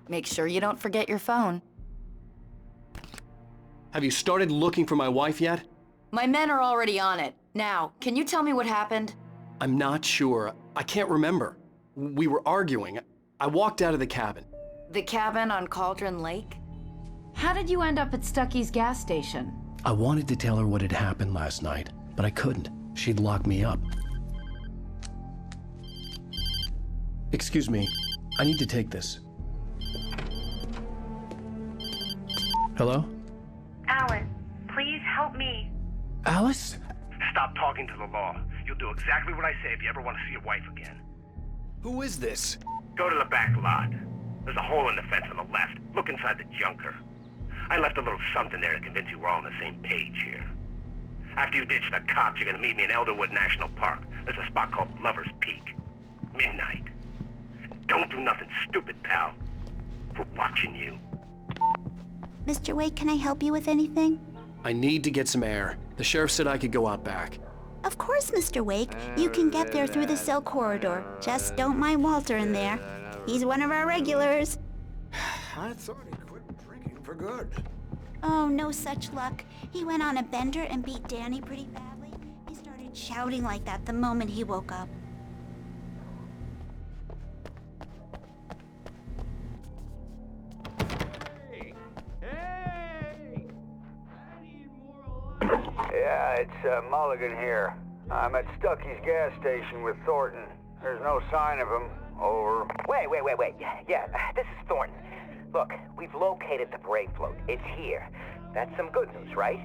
Make sure you don't forget your phone. Have you started looking for my wife yet? My men are already on it. Now, can you tell me what happened? I'm not sure. I can't remember. We were arguing. I walked out of the cabin. The cabin on Cauldron Lake? How did you end up at Stucky's gas station? I wanted to tell her what had happened last night, but I couldn't. She'd lock me up. Excuse me. I need to take this. Hello? Alice, please help me. Alice? Stop talking to the law. You'll do exactly what I say if you ever want to see your wife again. Who is this? Go to the back lot. There's a hole in the fence on the left. Look inside the junker. I left a little something there to convince you we're all on the same page here. After you ditch the cops, you're gonna meet me in Elderwood National Park. There's a spot called Lover's Peak. Midnight. Don't do nothing stupid, pal. We're watching you. Mr. Wake, can I help you with anything? I need to get some air. The sheriff said I could go out back. Of course, Mr. Wake. You can get there through the cell corridor. Just don't mind Walter in there. He's one of our regulars. I thought he quit drinking for good. Oh, no such luck. He went on a bender and beat Danny pretty badly. He started shouting like that the moment he woke up. Yeah, it's Mulligan here. I'm at Stucky's gas station with Thornton. There's no sign of him. Over. Wait. Yeah, this is Thornton. Look, we've located the Brave float. It's here. That's some good news, right?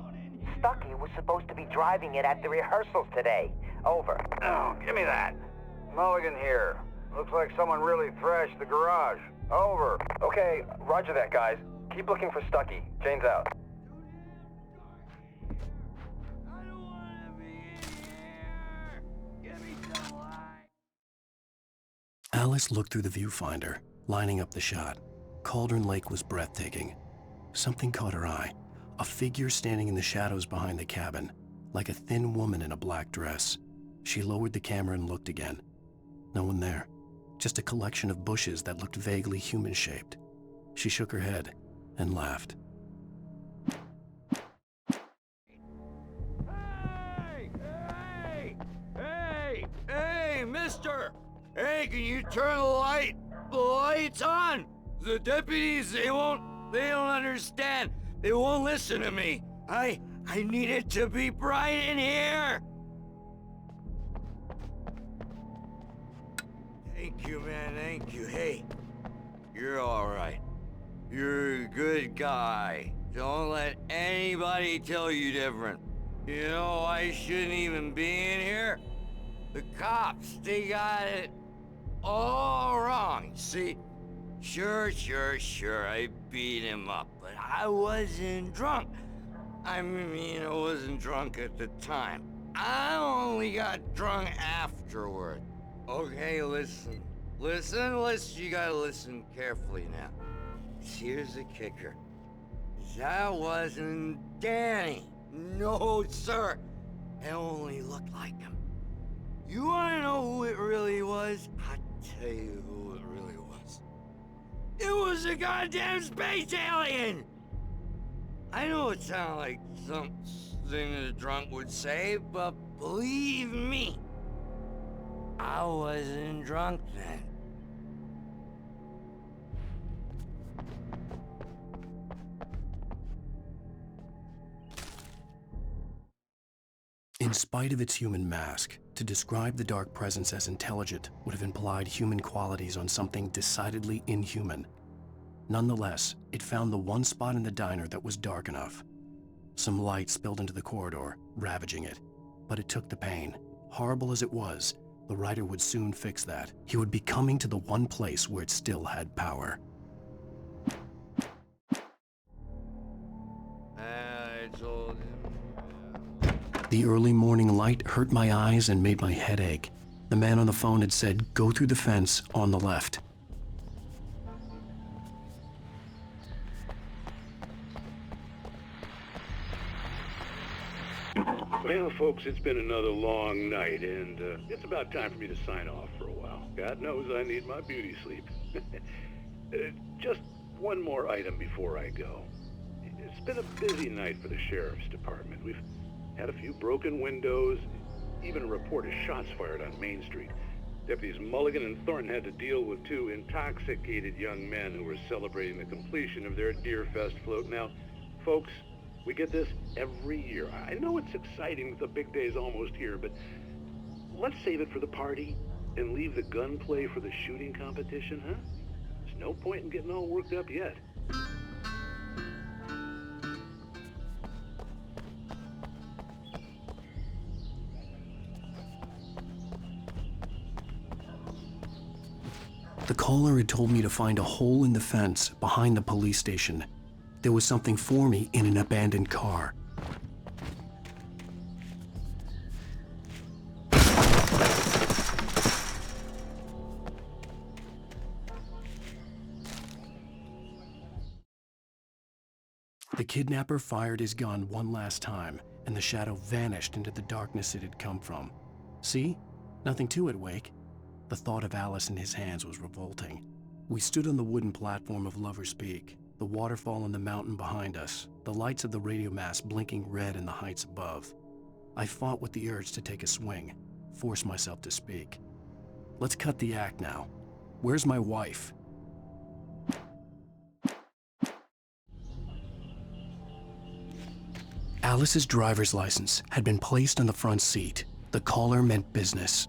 Stucky was supposed to be driving it at the rehearsals today. Over. Oh, give me that. Mulligan here. Looks like someone really thrashed the garage. Over. Okay, roger that, guys. Keep looking for Stucky. Jane's out. Alice looked through the viewfinder, lining up the shot. Cauldron Lake was breathtaking. Something caught her eye. A figure standing in the shadows behind the cabin, like a thin woman in a black dress. She lowered the camera and looked again. No one there. Just a collection of bushes that looked vaguely human-shaped. She shook her head and laughed. Hey, mister! Hey, can you turn the lights on? The deputies, they don't understand. They won't listen to me. I need it to be bright in here. Thank you, man, thank you. Hey, you're all right. You're a good guy. Don't let anybody tell you different. You know, I shouldn't even be in here. The cops, they got it all wrong, see? Sure, I beat him up, but I wasn't drunk. I mean, I wasn't drunk at the time. I only got drunk afterward. Okay, listen, you gotta listen carefully now. Here's the kicker. That wasn't Danny. No, sir. It only looked like him. You wanna know who it really was? I'll tell you who it really was. It was a goddamn space alien! I know it sounds like something a drunk would say, but believe me, I wasn't drunk then. In spite of its human mask, to describe the dark presence as intelligent would have implied human qualities on something decidedly inhuman. Nonetheless, it found the one spot in the diner that was dark enough. Some light spilled into the corridor, ravaging it. But it took the pain. Horrible as it was, the writer would soon fix that. He would be coming to the one place where it still had power. The early morning light hurt my eyes and made my head ache. The man on the phone had said, "Go through the fence on the left." Well, folks, it's been another long night, and it's about time for me to sign off for a while. God knows I need my beauty sleep. Just one more item before I go. It's been a busy night for the sheriff's department. We've had a few broken windows, even a report of shots fired on Main Street. Deputies Mulligan and Thornton had to deal with two intoxicated young men who were celebrating the completion of their Deer Fest float. Now, folks, we get this every year. I know it's exciting that the big day's almost here, but let's save it for the party and leave the gunplay for the shooting competition, huh? There's no point in getting all worked up yet. The caller had told me to find a hole in the fence behind the police station. There was something for me in an abandoned car. The kidnapper fired his gun one last time, and the shadow vanished into the darkness it had come from. See? Nothing to it, Wake. The thought of Alice in his hands was revolting. We stood on the wooden platform of Lover's Peak, the waterfall and the mountain behind us, the lights of the radio mast blinking red in the heights above. I fought with the urge to take a swing, force myself to speak. Let's cut the act now. Where's my wife? Alice's driver's license had been placed on the front seat. The caller meant business.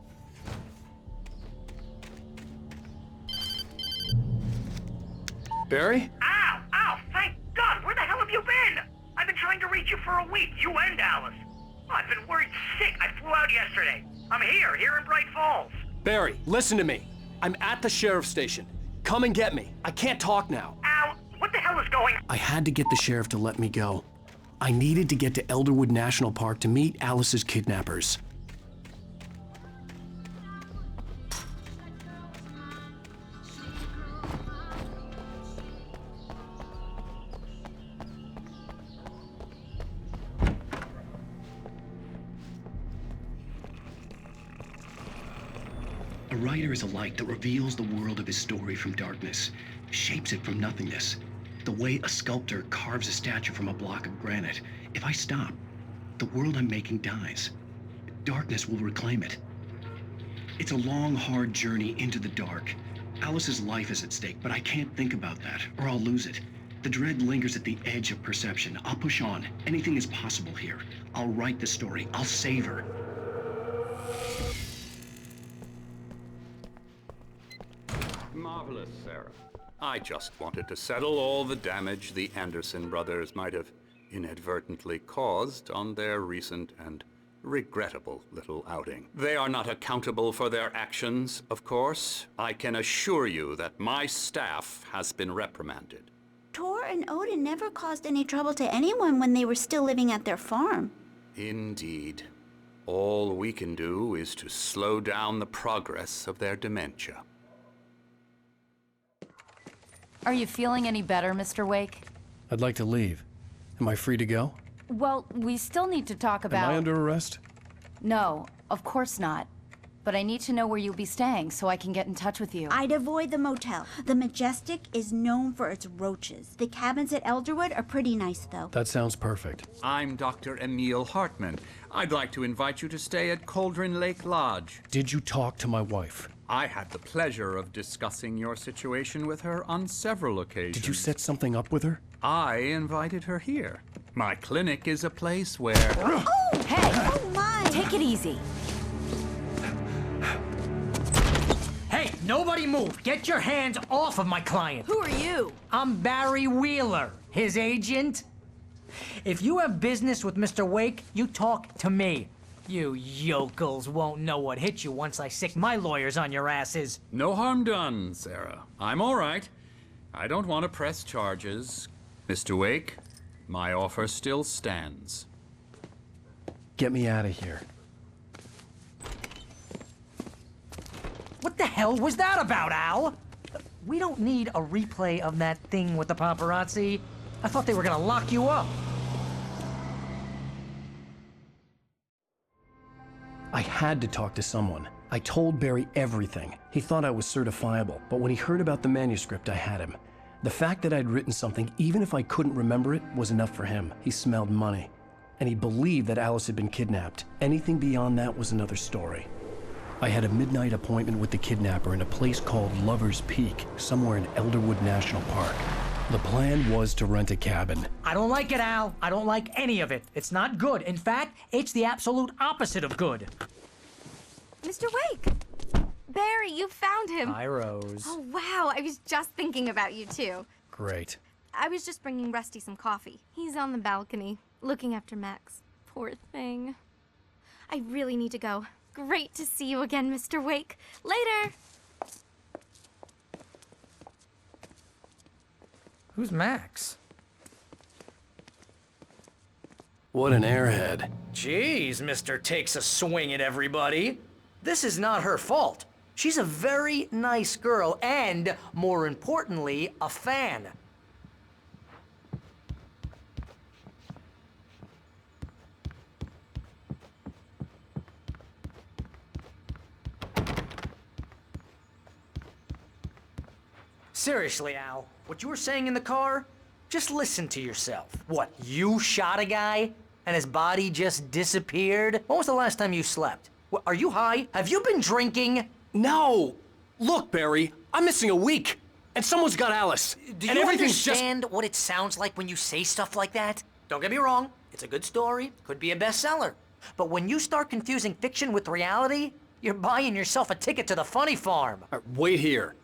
Barry? Ow! Ow! Thank God! Where the hell have you been? I've been trying to reach you for a week, you and Alice. Oh, I've been worried sick. I flew out yesterday. I'm here in Bright Falls. Barry, listen to me. I'm at the sheriff's station. Come and get me. I can't talk now. Al, what the hell is going on? I had to get the sheriff to let me go. I needed to get to Elderwood National Park to meet Alice's kidnappers. A writer is a light that reveals the world of his story from darkness, shapes it from nothingness. The way a sculptor carves a statue from a block of granite. If I stop, the world I'm making dies. Darkness will reclaim it. It's a long, hard journey into the dark. Alice's life is at stake, but I can't think about that, or I'll lose it. The dread lingers at the edge of perception. I'll push on. Anything is possible here. I'll write the story. I'll save her. Marvelous, Sarah. I just wanted to settle all the damage the Anderson brothers might have inadvertently caused on their recent and regrettable little outing. They are not accountable for their actions, of course. I can assure you that my staff has been reprimanded. Tor and Odin never caused any trouble to anyone when they were still living at their farm. Indeed. All we can do is to slow down the progress of their dementia. Are you feeling any better, Mr. Wake? I'd like to leave. Am I free to go? Well, we still need to talk about... Am I under arrest? No, of course not. But I need to know where you'll be staying so I can get in touch with you. I'd avoid the motel. The Majestic is known for its roaches. The cabins at Elderwood are pretty nice, though. That sounds perfect. I'm Dr. Emil Hartman. I'd like to invite you to stay at Cauldron Lake Lodge. Did you talk to my wife? I had the pleasure of discussing your situation with her on several occasions. Did you set something up with her? I invited her here. My clinic is a place where... Oh! Hey! Oh, my! Take it easy. Hey, nobody move! Get your hands off of my client! Who are you? I'm Barry Wheeler, his agent. If you have business with Mr. Wake, you talk to me. You yokels won't know what hit you once I sick my lawyers on your asses. No harm done, Sarah. I'm all right. I don't want to press charges. Mr. Wake, my offer still stands. Get me out of here. What the hell was that about, Al? We don't need a replay of that thing with the paparazzi. I thought they were gonna lock you up. I had to talk to someone. I told Barry everything. He thought I was certifiable, but when he heard about the manuscript, I had him. The fact that I'd written something, even if I couldn't remember it, was enough for him. He smelled money. And he believed that Alice had been kidnapped. Anything beyond that was another story. I had a midnight appointment with the kidnapper in a place called Lover's Peak, somewhere in Elderwood National Park. The plan was to rent a cabin. I don't like it, Al. I don't like any of it. It's not good. In fact, it's the absolute opposite of good. Mr. Wake! Barry, you found him. Hi, Rose. Oh, wow. I was just thinking about you, too. Great. I was just bringing Rusty some coffee. He's on the balcony, looking after Max. Poor thing. I really need to go. Great to see you again, Mr. Wake. Later! Who's Max? What an airhead. Jeez, Mr. Takes a swing at everybody. This is not her fault. She's a very nice girl and, more importantly, a fan. Seriously, Al, what you were saying in the car? Just listen to yourself. What, you shot a guy and his body just disappeared? When was the last time you slept? What, are you high? Have you been drinking? No! Look, Barry, I'm missing a week, and someone's got Alice. Do and you everything's understand what it sounds like when you say stuff like that? Don't get me wrong, it's a good story, could be a bestseller. But when you start confusing fiction with reality, you're buying yourself a ticket to the funny farm. Wait here.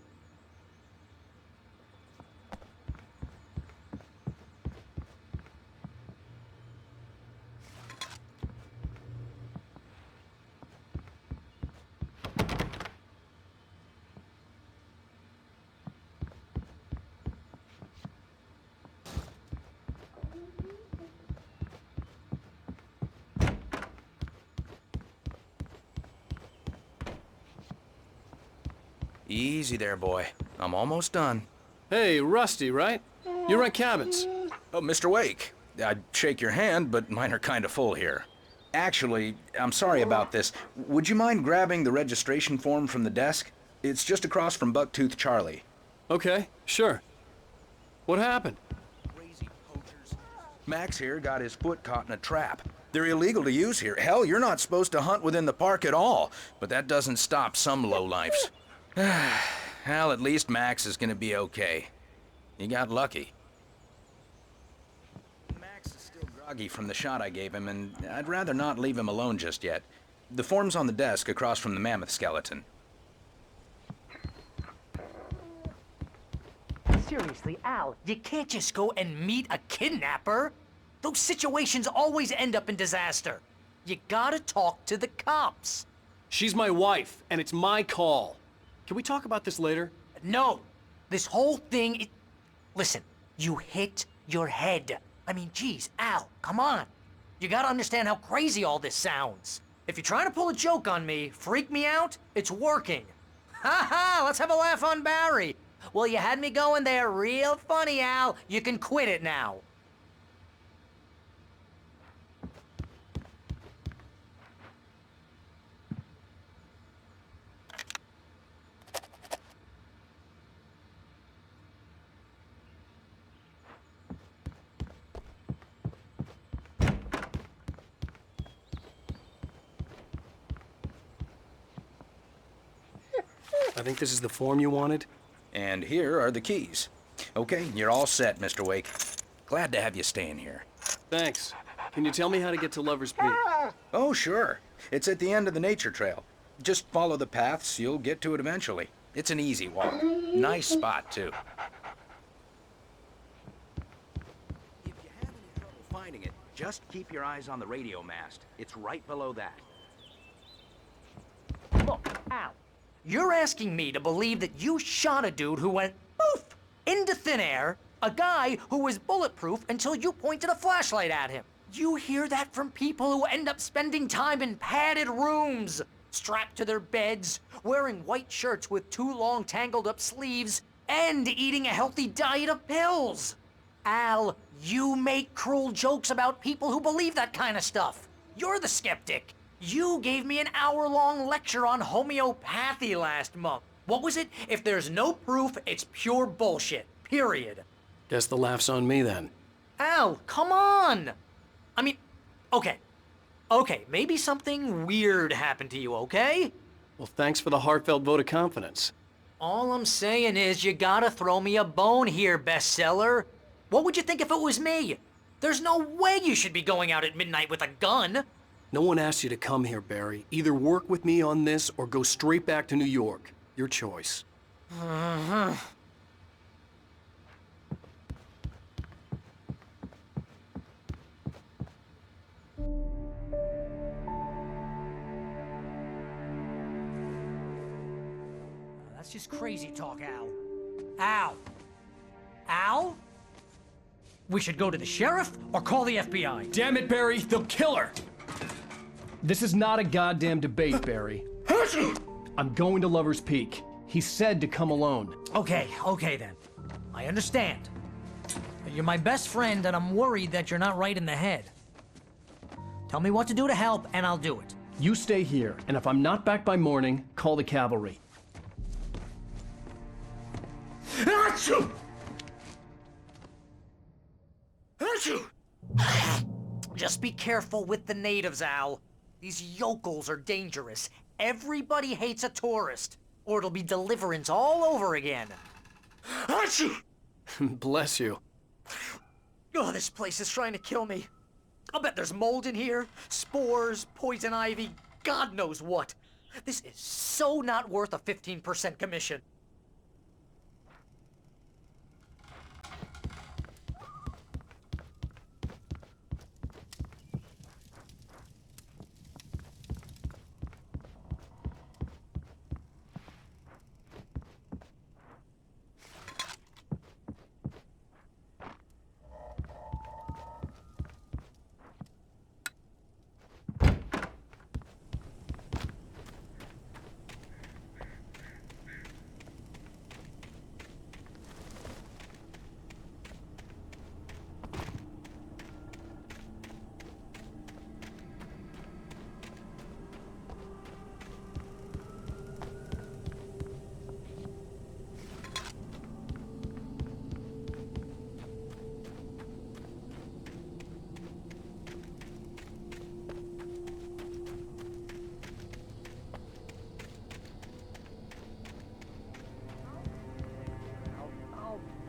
Easy there, boy. I'm almost done. Hey, Rusty, right? You rent cabins. Oh, Mr. Wake. I'd shake your hand, but mine are kind of full here. Actually, I'm sorry about this. Would you mind grabbing the registration form from the desk? It's just across from Bucktooth Charlie. Okay, sure. What happened? Crazy poachers. Max here got his foot caught in a trap. They're illegal to use here. Hell, you're not supposed to hunt within the park at all. But that doesn't stop some lowlifes. Well, at least Max is gonna be okay. He got lucky. Max is still groggy from the shot I gave him, and I'd rather not leave him alone just yet. The form's on the desk across from the mammoth skeleton. Seriously, Al, you can't just go and meet a kidnapper. Those situations always end up in disaster. You gotta talk to the cops. She's my wife, and it's my call. Can we talk about this later? No. This whole thing, listen, you hit your head. I mean, geez, Al, come on. You gotta understand how crazy all this sounds. If you're trying to pull a joke on me, freak me out, it's working. Ha ha, let's have a laugh on Barry. Well, you had me going there real funny, Al. You can quit it now. I think this is the form you wanted. And here are the keys. Okay, you're all set, Mr. Wake. Glad to have you staying here. Thanks. Can you tell me how to get to Lover's Peak? Oh, sure. It's at the end of the nature trail. Just follow the paths, you'll get to it eventually. It's an easy walk. Nice spot, too. If you have any trouble finding it, just keep your eyes on the radio mast. It's right below that. Look, Al, you're asking me to believe that you shot a dude who went poof into thin air, a guy who was bulletproof until you pointed a flashlight at him. You hear that from people who end up spending time in padded rooms, strapped to their beds, wearing white shirts with too long tangled up sleeves, and eating a healthy diet of pills. Al, you make cruel jokes about people who believe that kind of stuff. You're the skeptic. You gave me an hour-long lecture on homeopathy last month. What was it? If there's no proof, it's pure bullshit. Period. Guess the laugh's on me then. Al, come on! I mean, okay. Okay, maybe something weird happened to you, okay? Well, thanks for the heartfelt vote of confidence. All I'm saying is you gotta throw me a bone here, bestseller. What would you think if it was me? There's no way you should be going out at midnight with a gun. No one asked you to come here, Barry. Either work with me on this or go straight back to New York. Your choice. That's just crazy talk, Al. Al? Al? We should go to the sheriff or call the FBI. Damn it, Barry, they'll kill her! This is not a goddamn debate, Barry. I'm going to Lover's Peak. He said to come alone. Okay then. I understand. You're my best friend, and I'm worried that you're not right in the head. Tell me what to do to help, and I'll do it. You stay here, and if I'm not back by morning, call the cavalry. Achoo! Achoo! Just be careful with the natives, Al. These yokels are dangerous. Everybody hates a tourist, or it'll be deliverance all over again. Achoo! Bless you. Oh, this place is trying to kill me. I'll bet there's mold in here, spores, poison ivy, God knows what. This is so not worth a 15% commission.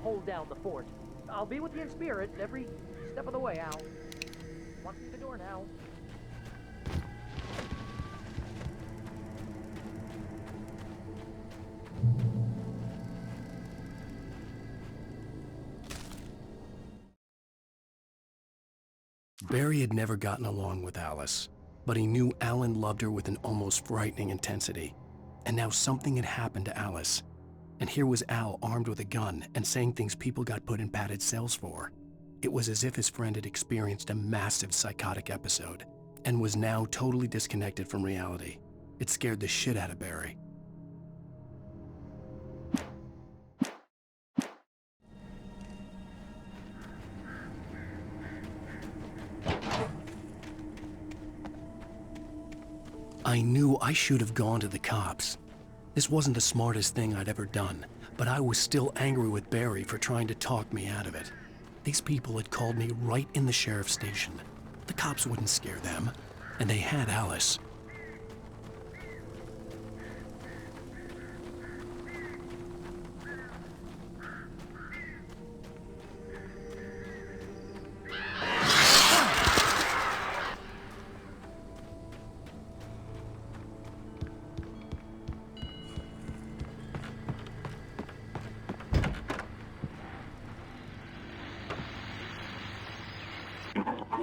Hold down the fort. I'll be with you in spirit every step of the way, Al. Walk through the door now. Barry had never gotten along with Alice, but he knew Alan loved her with an almost frightening intensity. And now something had happened to Alice. And here was Al armed with a gun and saying things people got put in padded cells for. It was as if his friend had experienced a massive psychotic episode and was now totally disconnected from reality. It scared the shit out of Barry. I knew I should have gone to the cops. This wasn't the smartest thing I'd ever done, but I was still angry with Barry for trying to talk me out of it. These people had called me right in the sheriff's station. The cops wouldn't scare them, and they had Alice.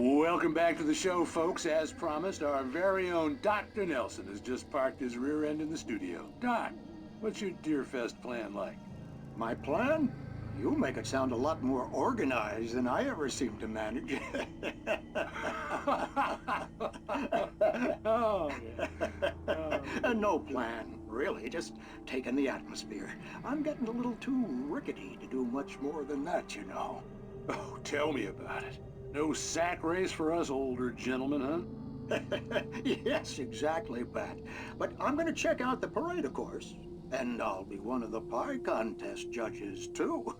Welcome back to the show, folks. As promised, our very own Dr. Nelson has just parked his rear end in the studio. Doc, what's your Deerfest plan like? My plan? You make it sound a lot more organized than I ever seem to manage. Oh, yeah. No plan, really, just taking the atmosphere. I'm getting a little too rickety to do much more than that, you know. Oh, tell me about it. No sack race for us older gentlemen, huh? Yes, exactly, Pat. But I'm gonna check out the parade, of course. And I'll be one of the pie contest judges, too.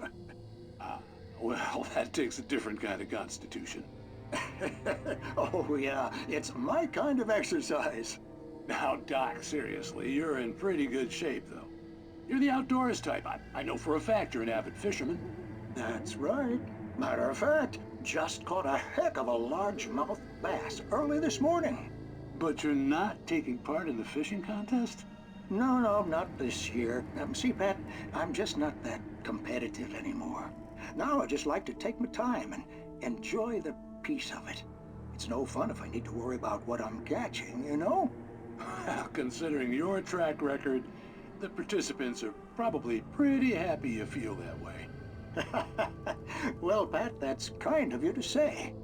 Well, that takes a different kind of constitution. Oh, yeah, it's my kind of exercise. Now, Doc, seriously, you're in pretty good shape, though. You're the outdoors type. I know for a fact you're an avid fisherman. That's right. Matter of fact, just caught a heck of a largemouth bass early this morning. But you're not taking part in the fishing contest? No, not this year. See, Pat, I'm just not that competitive anymore. Now I just like to take my time and enjoy the peace of it. It's no fun if I need to worry about what I'm catching, you know? Well, considering your track record, the participants are probably pretty happy you feel that way. Well, Pat, that's kind of you to say.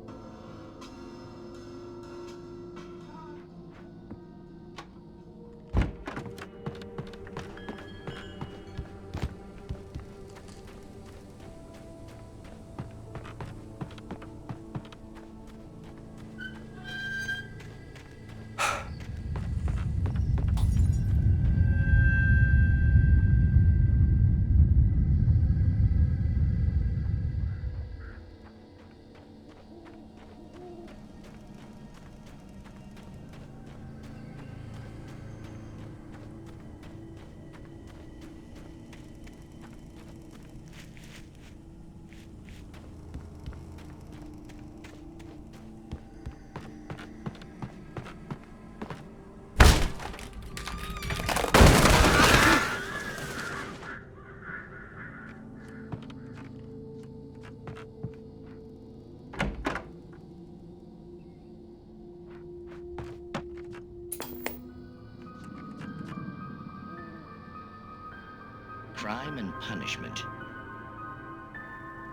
Crime and punishment.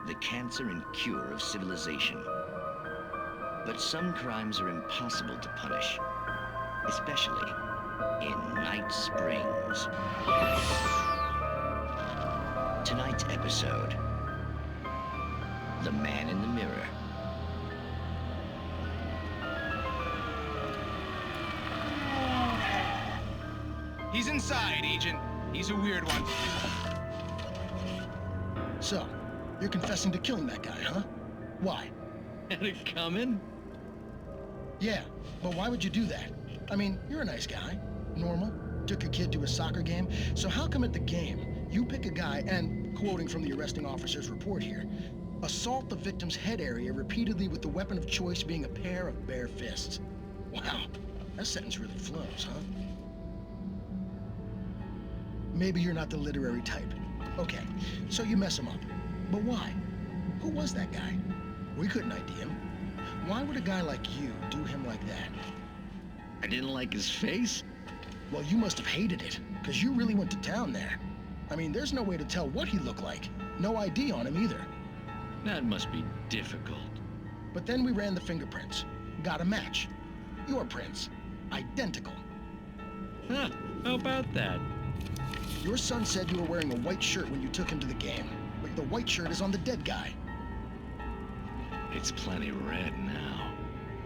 The cancer and cure of civilization. But some crimes are impossible to punish, especially in Night Springs. Tonight's episode, The Man in the Mirror. He's inside, Agent. He's a weird one. So, you're confessing to killing that guy, huh? Why? Had it coming? Yeah, but why would you do that? I mean, you're a nice guy. Normal. Took a kid to a soccer game. So how come at the game, you pick a guy and, quoting from the arresting officer's report here, assault the victim's head area repeatedly with the weapon of choice being a pair of bare fists? Wow, that sentence really flows, huh? Maybe you're not the literary type. Okay, so you mess him up. But why? Who was that guy? We couldn't ID him. Why would a guy like you do him like that? I didn't like his face? Well, you must have hated it, because you really went to town there. I mean, there's no way to tell what he looked like. No ID on him either. That must be difficult. But then we ran the fingerprints. Got a match. Your prints. Identical. Huh, how about that? Your son said you were wearing a white shirt when you took him to the game, but the white shirt is on the dead guy. It's plenty red now.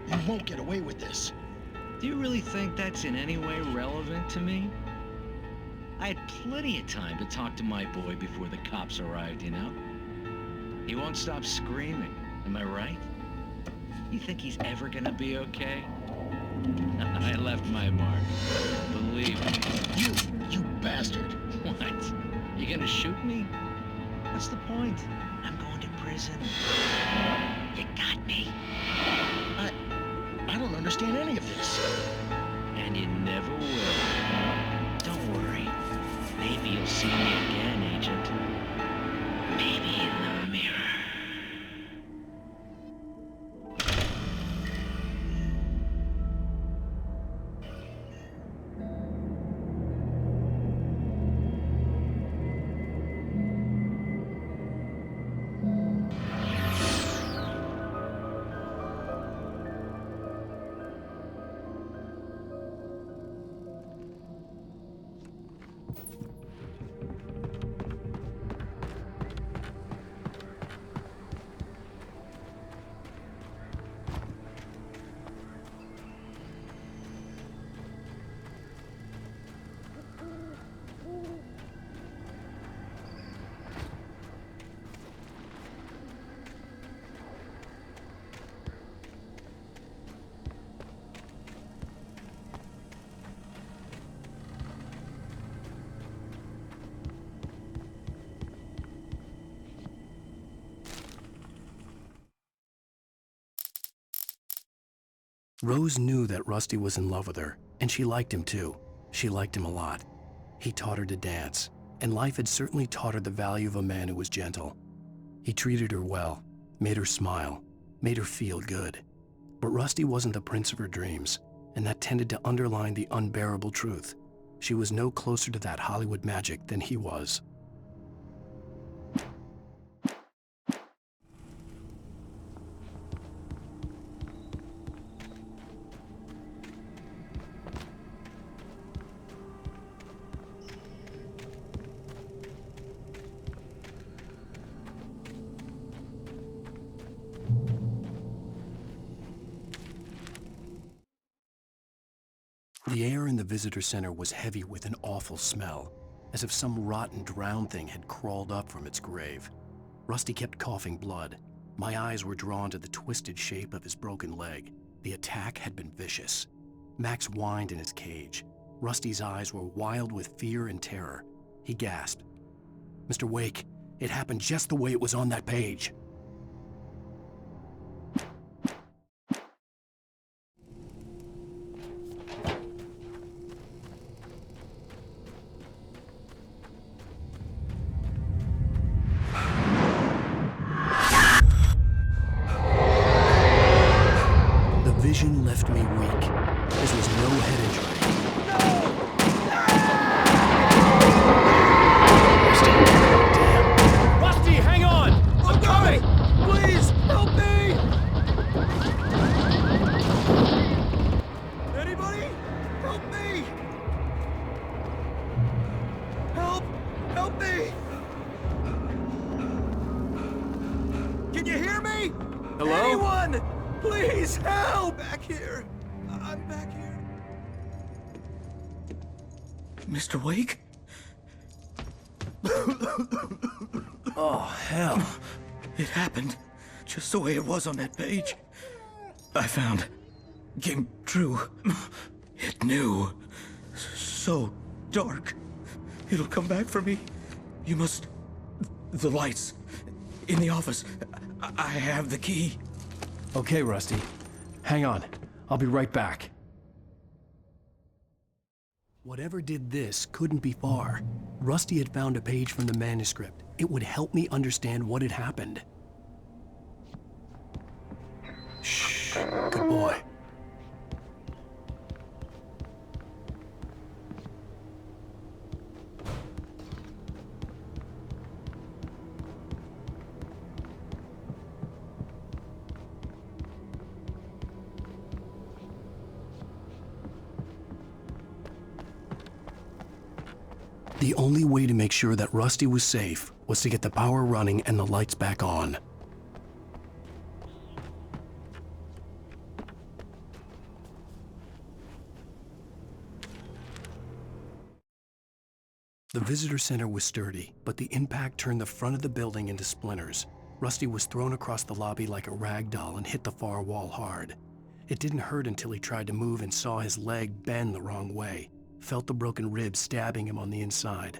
You won't get away with this. Do you really think that's in any way relevant to me? I had plenty of time to talk to my boy before the cops arrived, you know? He won't stop screaming, am I right? You think he's ever gonna be okay? I left my mark. Believe me. You bastard. What? You gonna shoot me? What's the point? I'm going to prison. You got me. I don't understand any of this. And you never will. Don't worry. Maybe you'll see me again, Agent. Maybe in the mirror. Rose knew that Rusty was in love with her, and she liked him too. She liked him a lot. He taught her to dance, and life had certainly taught her the value of a man who was gentle. He treated her well, made her smile, made her feel good. But Rusty wasn't the prince of her dreams, and that tended to underline the unbearable truth. She was no closer to that Hollywood magic than he was. The air in the visitor center was heavy with an awful smell, as if some rotten drowned thing had crawled up from its grave. Rusty kept coughing blood. My eyes were drawn to the twisted shape of his broken leg. The attack had been vicious. Max whined in his cage. Rusty's eyes were wild with fear and terror. He gasped. "Mr. Wake, it happened just the way it was on that page." Vision left me weak. This was no head injury. Damn. Rusty, hang on! I'm coming! Please, help me! Anybody? Help me! Help! Help me! Can you hear me? Hello? Anyone! Please help! Back here. I'm back here. Mr. Wake? Oh, hell. It happened just the way it was on that page. I found. Came true. It knew. So dark. It'll come back for me. You must... The lights. In the office. I have the key. Okay, Rusty. Hang on. I'll be right back. Whatever did this couldn't be far. Rusty had found a page from the manuscript. It would help me understand what had happened. Shh. Good boy. The only way to make sure that Rusty was safe was to get the power running and the lights back on. The visitor center was sturdy, but the impact turned the front of the building into splinters. Rusty was thrown across the lobby like a rag doll and hit the far wall hard. It didn't hurt until he tried to move and saw his leg bend the wrong way. Felt the broken ribs stabbing him on the inside.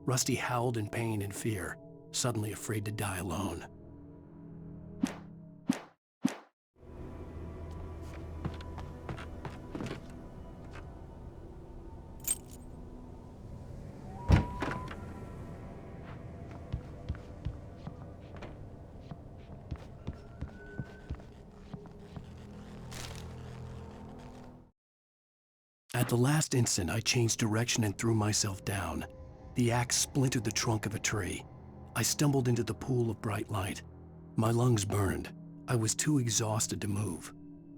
Rusty howled in pain and fear, suddenly afraid to die alone. At the last instant, I changed direction and threw myself down. The axe splintered the trunk of a tree. I stumbled into the pool of bright light. My lungs burned. I was too exhausted to move.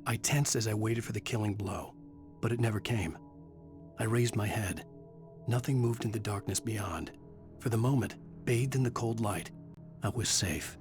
I tensed as I waited for the killing blow, but it never came. I raised my head. Nothing moved in the darkness beyond. For the moment, bathed in the cold light, I was safe.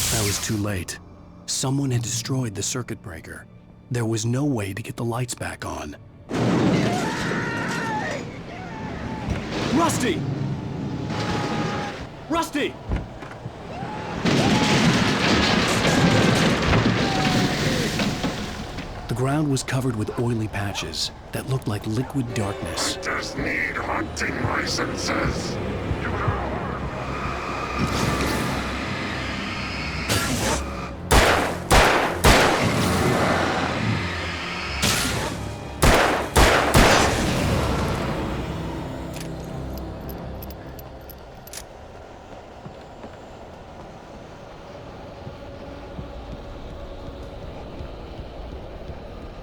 I was too late. Someone had destroyed the circuit breaker. There was no way to get the lights back on. Rusty! Rusty! ground was covered with oily patches that looked like liquid darkness. Just need hunting licenses.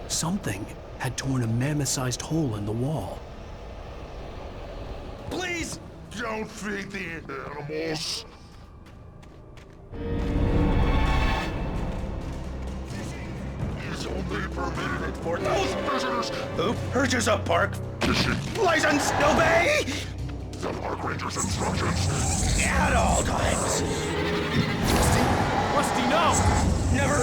Something had torn a mammoth-sized hole in the wall. Please don't feed the animals. Is only permitted for those visitors who purchase a park license. Obey the park ranger's instructions at all times. Rusty, no! Never.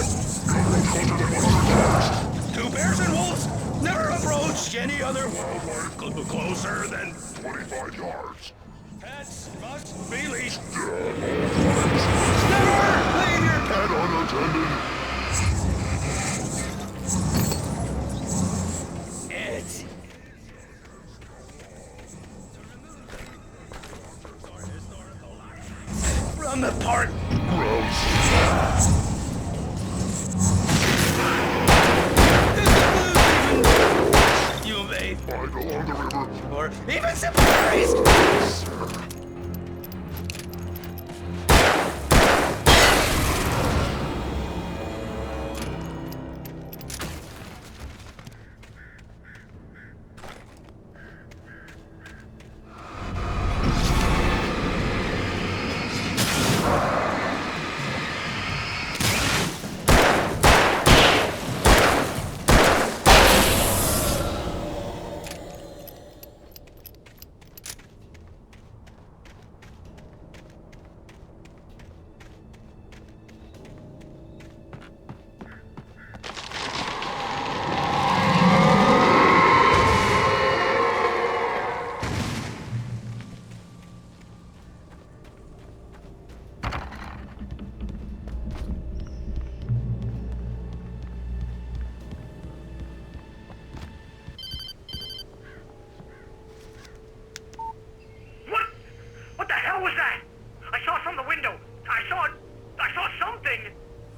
Two bears and wolves never approach any other wildlife closer than 25 yards. Pets must be leashed. Never leave your pet unattended. It. From the park. Gross. You may find along the river, or even simple berries.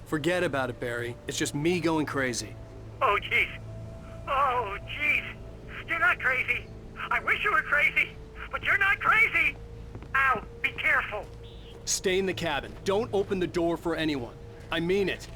Forget about it, Barry. It's just me going crazy. Oh, jeez. Oh, jeez. You're not crazy. I wish you were crazy, but you're not crazy. Ow, be careful. Stay in the cabin. Don't open the door for anyone. I mean it.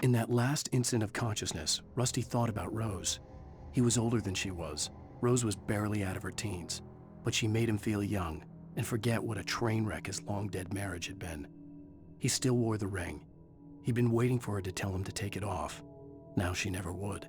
In that last instant of consciousness, Rusty thought about Rose. He was older than she was. Rose was barely out of her teens, but she made him feel young and forget what a train wreck his long-dead marriage had been. He still wore the ring. He'd been waiting for her to tell him to take it off. Now she never would.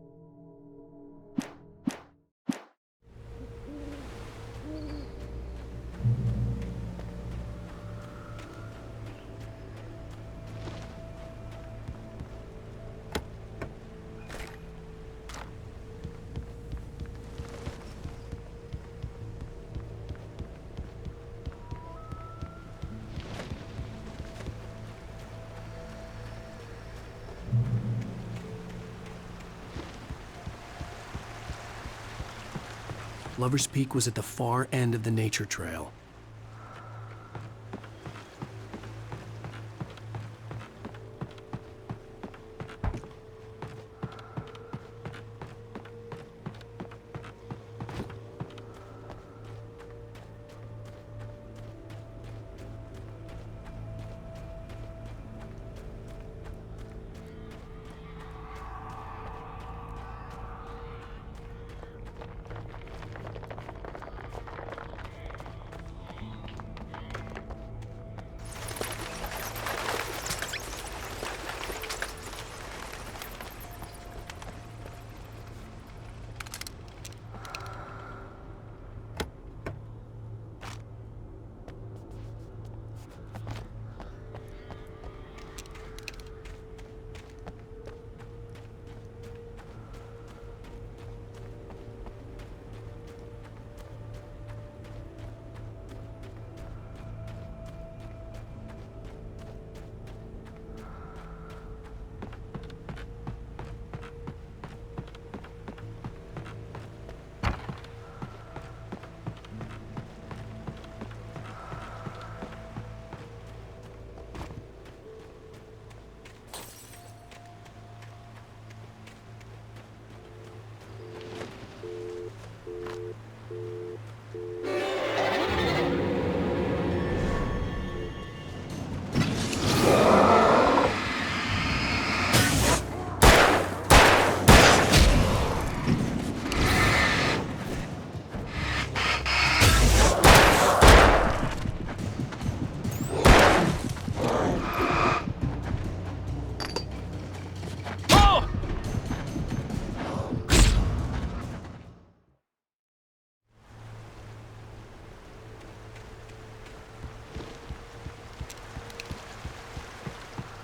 Lover's Peak was at the far end of the nature trail.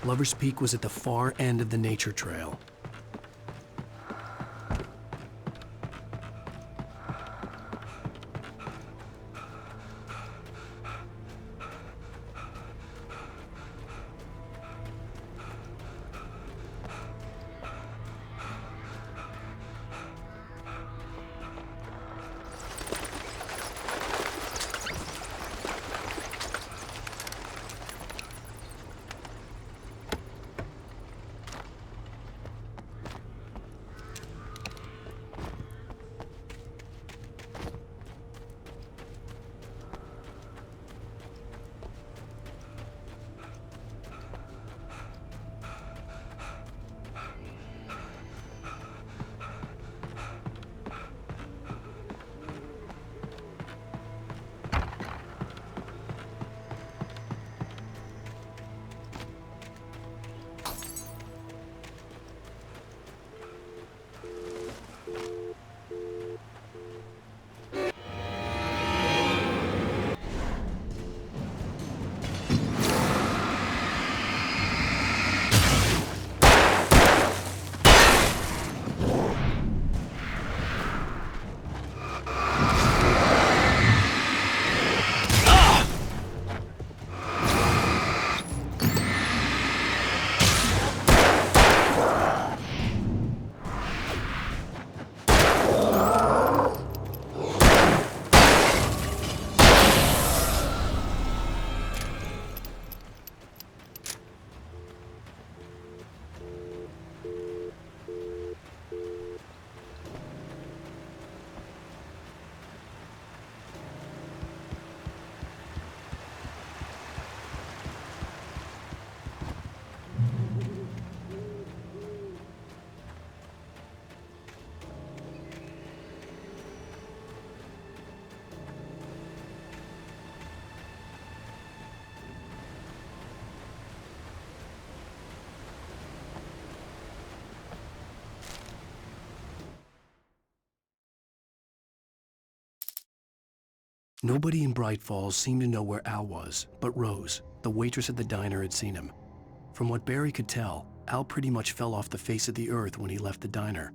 Lover's Peak was at the far end of the nature trail. Nobody in Bright Falls seemed to know where Al was, but Rose, the waitress at the diner, had seen him. From what Barry could tell, Al pretty much fell off the face of the earth when he left the diner.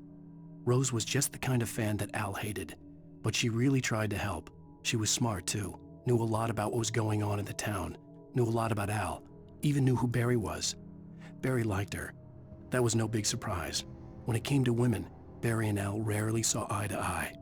Rose was just the kind of fan that Al hated, but she really tried to help. She was smart too, knew a lot about what was going on in the town, knew a lot about Al, even knew who Barry was. Barry liked her. That was no big surprise. When it came to women, Barry and Al rarely saw eye to eye.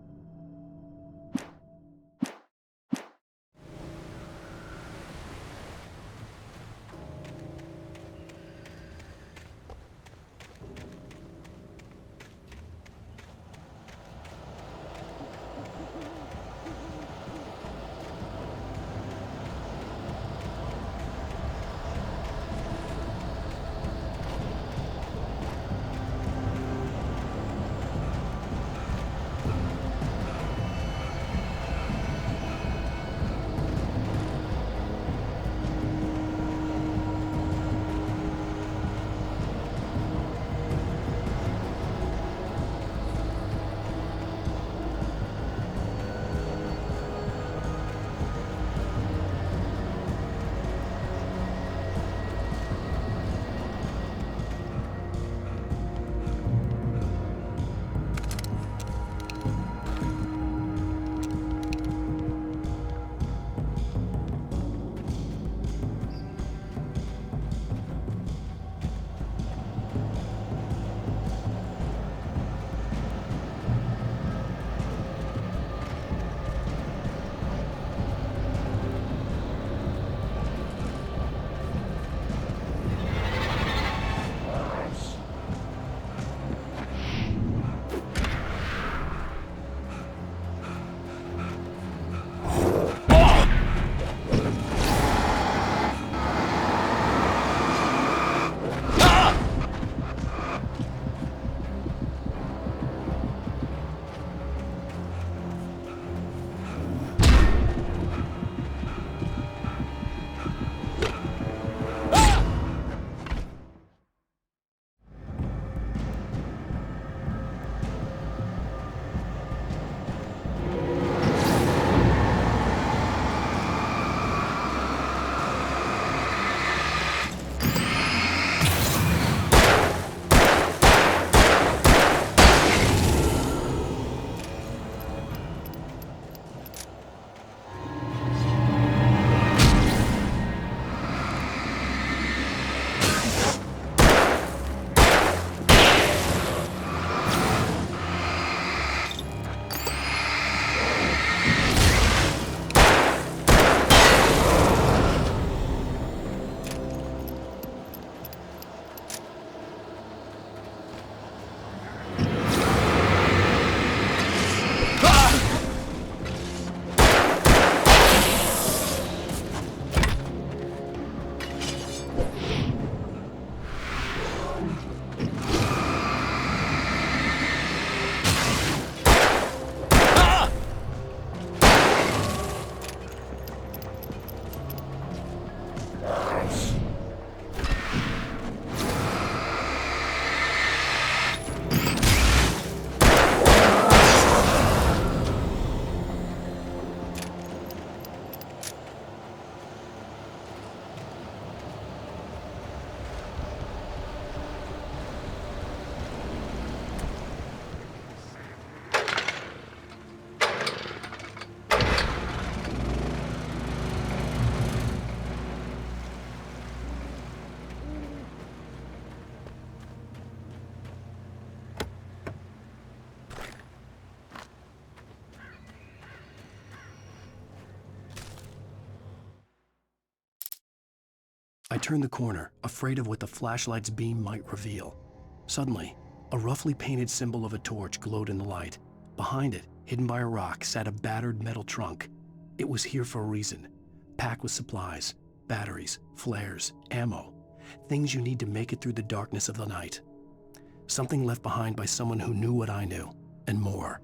I turned the corner, afraid of what the flashlight's beam might reveal. Suddenly, a roughly painted symbol of a torch glowed in the light. Behind it, hidden by a rock, sat a battered metal trunk. It was here for a reason, packed with supplies, batteries, flares, ammo, things you need to make it through the darkness of the night. Something left behind by someone who knew what I knew, and more.